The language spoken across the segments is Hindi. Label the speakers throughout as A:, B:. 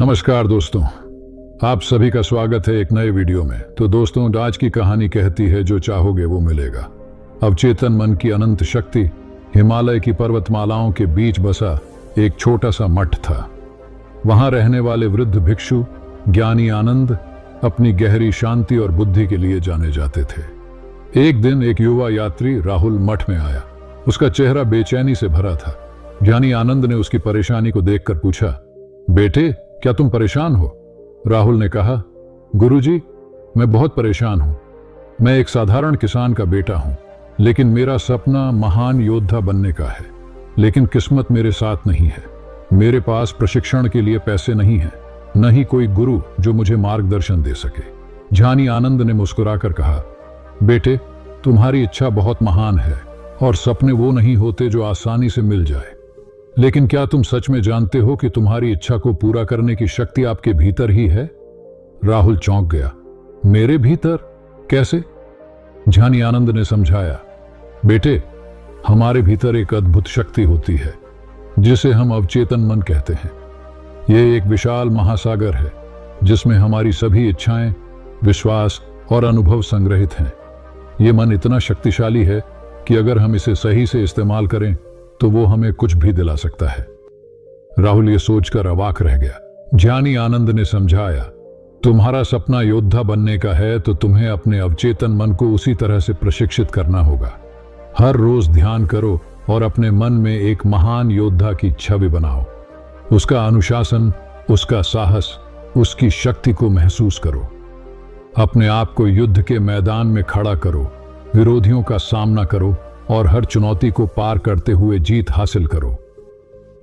A: नमस्कार दोस्तों, आप सभी का स्वागत है एक नए वीडियो में। तो दोस्तों, आज की कहानी कहती है जो चाहोगे वो मिलेगा। अवचेतन मन की अनंत शक्ति। हिमालय की पर्वतमालाओं के बीच बसा एक छोटा सा मठ था। वहां रहने वाले वृद्ध भिक्षु ज्ञानी आनंद अपनी गहरी शांति और बुद्धि के लिए जाने जाते थे। एक दिन एक युवा यात्री राहुल मठ में आया। उसका चेहरा बेचैनी से भरा था। ज्ञानी आनंद ने उसकी परेशानी को देखकर पूछा, बेटे क्या तुम परेशान हो? राहुल ने कहा, गुरुजी, मैं बहुत परेशान हूं। मैं एक साधारण किसान का बेटा हूं, लेकिन मेरा सपना महान योद्धा बनने का है। लेकिन किस्मत मेरे साथ नहीं है। मेरे पास प्रशिक्षण के लिए पैसे नहीं है, न ही कोई गुरु जो मुझे मार्गदर्शन दे सके। ज्ञानी आनंद ने मुस्कुराकर कहा, बेटे, तुम्हारी इच्छा बहुत महान है और सपने वो नहीं होते जो आसानी से मिल जाए। लेकिन क्या तुम सच में जानते हो कि तुम्हारी इच्छा को पूरा करने की शक्ति आपके भीतर ही है? राहुल चौंक गया। मेरे भीतर? कैसे? ज्ञानी आनंद ने समझाया, बेटे, हमारे भीतर एक अद्भुत शक्ति होती है जिसे हम अवचेतन मन कहते हैं। यह एक विशाल महासागर है जिसमें हमारी सभी इच्छाएं, विश्वास और अनुभव संग्रहित हैं। यह मन इतना शक्तिशाली है कि अगर हम इसे सही से इस्तेमाल करें तो वो हमें कुछ भी दिला सकता है। राहुल ये सोचकर अवाक रह गया। ज्ञानी आनंद ने समझाया, तुम्हारा सपना योद्धा बनने का है तो तुम्हें अपने अवचेतन मन को उसी तरह से प्रशिक्षित करना होगा। हर रोज ध्यान करो और अपने मन में एक महान योद्धा की छवि बनाओ। उसका अनुशासन, उसका साहस, उसकी शक्ति को महसूस करो। अपने आप को युद्ध के मैदान में खड़ा करो, विरोधियों का सामना करो और हर चुनौती को पार करते हुए जीत हासिल करो।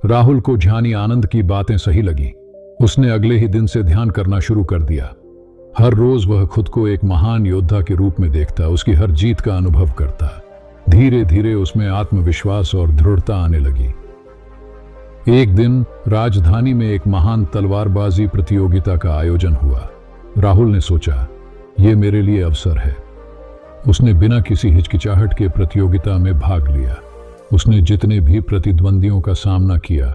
A: राहुल को ज्ञानी आनंद की बातें सही लगी। उसने अगले ही दिन से ध्यान करना शुरू कर दिया। हर रोज वह खुद को एक महान योद्धा के रूप में देखता, उसकी हर जीत का अनुभव करता। धीरे धीरे उसमें आत्मविश्वास और दृढ़ता आने लगी। एक दिन राजधानी में एक महान तलवारबाजी प्रतियोगिता का आयोजन हुआ। राहुल ने सोचा, यह मेरे लिए अवसर है। उसने बिना किसी हिचकिचाहट के प्रतियोगिता में भाग लिया। उसने जितने भी प्रतिद्वंदियों का सामना किया,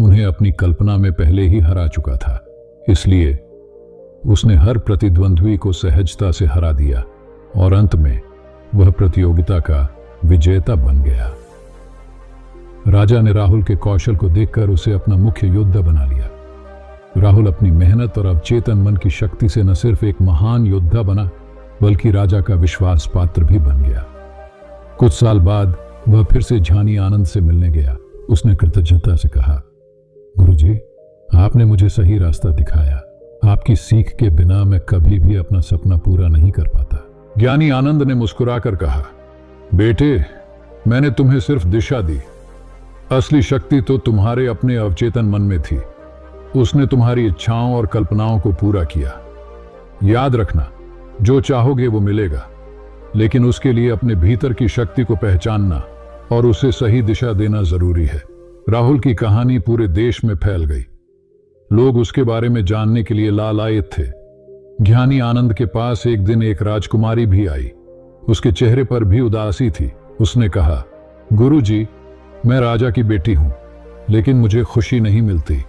A: उन्हें अपनी कल्पना में पहले ही हरा चुका था। इसलिए उसने हर प्रतिद्वंद्वी को सहजता से हरा दिया और अंत में वह प्रतियोगिता का विजेता बन गया। राजा ने राहुल के कौशल को देखकर उसे अपना मुख्य योद्धा बना लिया। राहुल अपनी मेहनत और अवचेतन मन की शक्ति से न सिर्फ एक महान योद्धा बना, बल्कि राजा का विश्वास पात्र भी बन गया। कुछ साल बाद वह फिर से ज्ञानी आनंद से मिलने गया। उसने कृतज्ञता से कहा, गुरुजी, आपने मुझे सही रास्ता दिखाया। आपकी सीख के बिना मैं कभी भी अपना सपना पूरा नहीं कर पाता। ज्ञानी आनंद ने मुस्कुराकर कहा, बेटे, मैंने तुम्हें सिर्फ दिशा दी। असली शक्ति तो तुम्हारे अपने अवचेतन मन में थी। उसने तुम्हारी इच्छाओं और कल्पनाओं को पूरा किया। याद रखना, जो चाहोगे वो मिलेगा, लेकिन उसके लिए अपने भीतर की शक्ति को पहचानना और उसे सही दिशा देना जरूरी है। राहुल की कहानी पूरे देश में फैल गई। लोग उसके बारे में जानने के लिए लालायित थे। ज्ञानी आनंद के पास एक दिन एक राजकुमारी भी आई। उसके चेहरे पर भी उदासी थी। उसने कहा, गुरुजी, मैं राजा की बेटी हूं, लेकिन मुझे खुशी नहीं मिलती।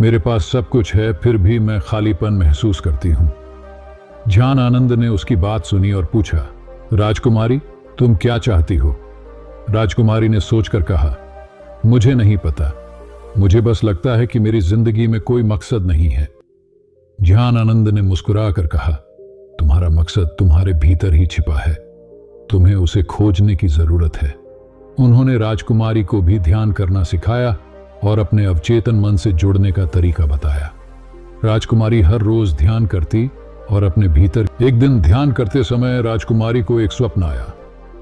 A: मेरे पास सब कुछ है, फिर भी मैं खालीपन महसूस करती हूं। ज्ञान आनंद ने उसकी बात सुनी और पूछा, राजकुमारी, तुम क्या चाहती हो? राजकुमारी ने सोचकर कहा, मुझे नहीं पता। मुझे बस लगता है कि मेरी जिंदगी में कोई मकसद नहीं है। ज्ञान आनंद ने मुस्कुराकर कहा, तुम्हारा मकसद तुम्हारे भीतर ही छिपा है। तुम्हें उसे खोजने की जरूरत है। उन्होंने राजकुमारी को भी ध्यान करना सिखाया और अपने अवचेतन मन से जुड़ने का तरीका बताया। राजकुमारी हर रोज ध्यान करती और अपने भीतर। एक दिन ध्यान करते समय राजकुमारी को एक स्वप्न आया।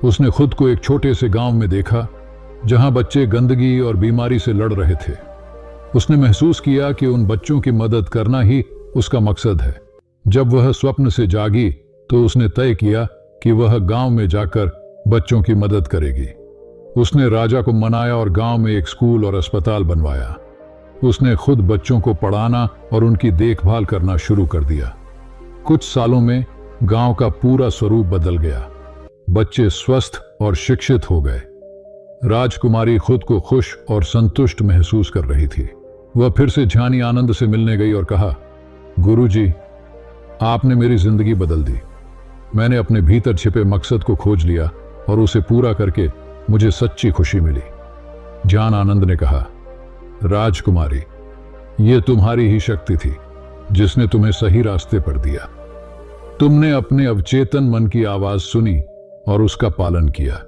A: उसने खुद को एक छोटे से गांव में देखा जहां बच्चे गंदगी और बीमारी से लड़ रहे थे। उसने महसूस किया कि उन बच्चों की मदद करना ही उसका मकसद है। जब वह स्वप्न से जागी तो उसने तय किया कि वह गांव में जाकर बच्चों की मदद करेगी। उसने राजा को मनाया और गांव में एक स्कूल और अस्पताल बनवाया। उसने खुद बच्चों को पढ़ाना और उनकी देखभाल करना शुरू कर दिया। कुछ सालों में गांव का पूरा स्वरूप बदल गया। बच्चे स्वस्थ और शिक्षित हो गए। राजकुमारी खुद को खुश और संतुष्ट महसूस कर रही थी। वह फिर से ज्ञानी आनंद से मिलने गई और कहा, गुरुजी, आपने मेरी जिंदगी बदल दी। मैंने अपने भीतर छिपे मकसद को खोज लिया और उसे पूरा करके मुझे सच्ची खुशी मिली। ज्ञान आनंद ने कहा, राजकुमारी, यह तुम्हारी ही शक्ति थी जिसने तुम्हें सही रास्ते पर दिया। तुमने अपने अवचेतन मन की आवाज सुनी और उसका पालन किया।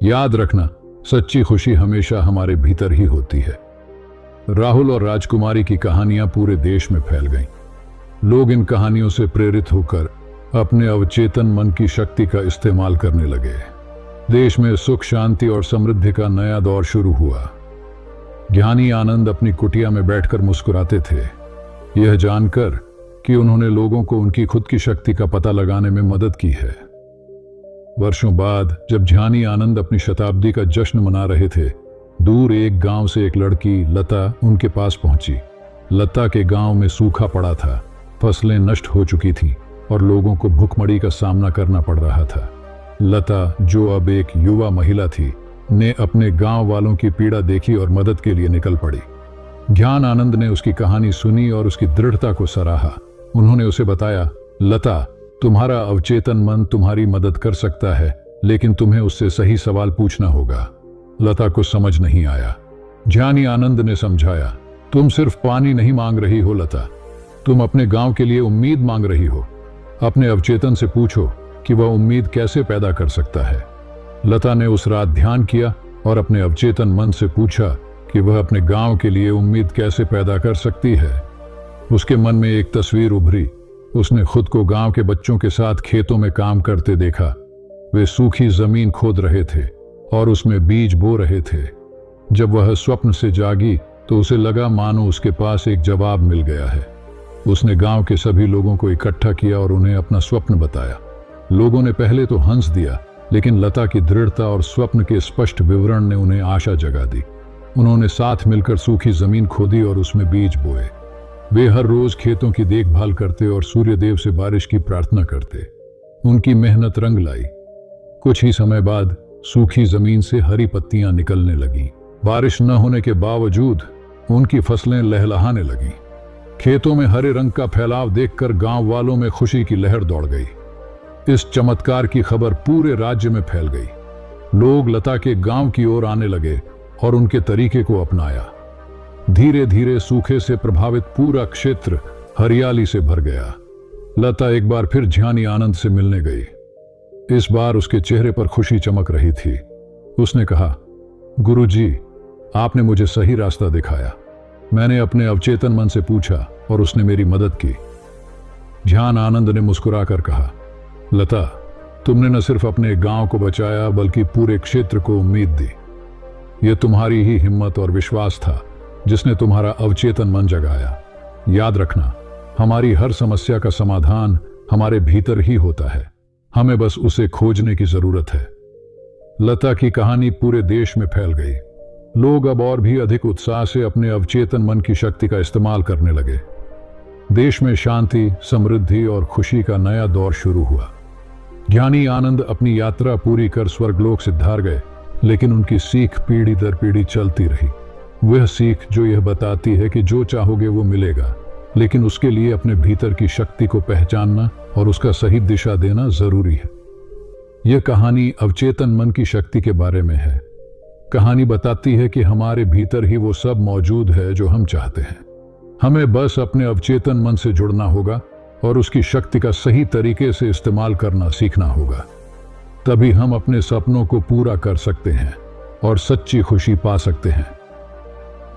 A: याद रखना, सच्ची खुशी हमेशा हमारे भीतर ही होती है। राहुल और राजकुमारी की कहानियां पूरे देश में फैल गईं। लोग इन कहानियों से प्रेरित होकर अपने अवचेतन मन की शक्ति का इस्तेमाल करने लगे। देश में सुख, शांति और समृद्धि का नया दौर शुरू हुआ। ज्ञानी आनंद अपनी कुटिया में बैठकर मुस्कुराते थे, यह जानकर कि उन्होंने लोगों को उनकी खुद की शक्ति का पता लगाने में मदद की है। वर्षों बाद जब ज्ञानी आनंद अपनी शताब्दी का जश्न मना रहे थे, दूर एक गांव से एक लड़की लता उनके पास पहुंची। लता के गांव में सूखा पड़ा था, फसलें नष्ट हो चुकी थीं और लोगों को भूखमरी का सामना करना पड़ रहा था। लता, जो अब एक युवा महिला थी, ने अपने गांव वालों की पीड़ा देखी और मदद के लिए निकल पड़ी। ज्ञान आनंद ने उसकी कहानी सुनी और उसकी दृढ़ता को सराहा। उन्होंने उसे बताया, लता, तुम्हारा अवचेतन मन तुम्हारी मदद कर सकता है, लेकिन तुम्हें उससे सही सवाल पूछना होगा। लता को समझ नहीं आया। ज्ञानी आनंद ने समझाया, तुम सिर्फ पानी नहीं मांग रही हो लता, तुम अपने गांव के लिए उम्मीद मांग रही हो। अपने अवचेतन से पूछो कि वह उम्मीद कैसे पैदा कर सकता है। लता ने उस रात ध्यान किया और अपने अवचेतन मन से पूछा कि वह अपने गांव के लिए उम्मीद कैसे पैदा कर सकती है। उसके मन में एक तस्वीर उभरी। उसने खुद को गांव के बच्चों के साथ खेतों में काम करते देखा। वे सूखी जमीन खोद रहे थे और उसमें बीज बो रहे थे। जब वह स्वप्न से जागी तो उसे लगा मानो उसके पास एक जवाब मिल गया है। उसने गांव के सभी लोगों को इकट्ठा किया और उन्हें अपना स्वप्न बताया। लोगों ने पहले तो हंस दिया, लेकिन लता की दृढ़ता और स्वप्न के स्पष्ट विवरण ने उन्हें आशा जगा दी। उन्होंने साथ मिलकर सूखी जमीन खोदी और उसमें बीज बोए। वे हर रोज खेतों की देखभाल करते और सूर्यदेव से बारिश की प्रार्थना करते। उनकी मेहनत रंग लाई। कुछ ही समय बाद सूखी जमीन से हरी पत्तियां निकलने लगीं। बारिश न होने के बावजूद उनकी फसलें लहलहाने लगीं। खेतों में हरे रंग का फैलाव देखकर गांव वालों में खुशी की लहर दौड़ गई। इस चमत्कार की खबर पूरे राज्य में फैल गई। लोग लता के गांव की ओर आने लगे और उनके तरीके को अपनाया। धीरे धीरे सूखे से प्रभावित पूरा क्षेत्र हरियाली से भर गया। लता एक बार फिर ज्ञानी आनंद से मिलने गई। इस बार उसके चेहरे पर खुशी चमक रही थी। उसने कहा, गुरुजी, आपने मुझे सही रास्ता दिखाया। मैंने अपने अवचेतन मन से पूछा और उसने मेरी मदद की। ज्ञान आनंद ने मुस्कुराकर कहा, लता, तुमने न सिर्फ अपने गांव को बचाया बल्कि पूरे क्षेत्र को उम्मीद दी। यह तुम्हारी ही हिम्मत और विश्वास था जिसने तुम्हारा अवचेतन मन जगाया। याद रखना, हमारी हर समस्या का समाधान हमारे भीतर ही होता है, हमें बस उसे खोजने की जरूरत है। लता की कहानी पूरे देश में फैल गई। लोग अब और भी अधिक उत्साह से अपने अवचेतन मन की शक्ति का इस्तेमाल करने लगे। देश में शांति, समृद्धि और खुशी का नया दौर शुरू हुआ। ज्ञानी आनंद अपनी यात्रा पूरी कर स्वर्गलोक सिद्धार गए, लेकिन उनकी सीख पीढ़ी दर पीढ़ी चलती रही। वह सीख जो यह बताती है कि जो चाहोगे वो मिलेगा, लेकिन उसके लिए अपने भीतर की शक्ति को पहचानना और उसका सही दिशा देना जरूरी है। यह कहानी अवचेतन मन की शक्ति के बारे में है। कहानी बताती है कि हमारे भीतर ही वो सब मौजूद है जो हम चाहते हैं। हमें बस अपने अवचेतन मन से जुड़ना होगा और उसकी शक्ति का सही तरीके से इस्तेमाल करना सीखना होगा। तभी हम अपने सपनों को पूरा कर सकते हैं और सच्ची खुशी पा सकते हैं।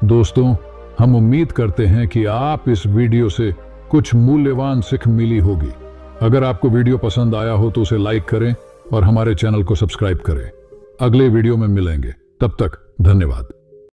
A: दोस्तों, हम उम्मीद करते हैं कि आप इस वीडियो से कुछ मूल्यवान सीख मिली होगी। अगर आपको वीडियो पसंद आया हो तो उसे लाइक करें और हमारे चैनल को सब्सक्राइब करें। अगले वीडियो में मिलेंगे, तब तक धन्यवाद।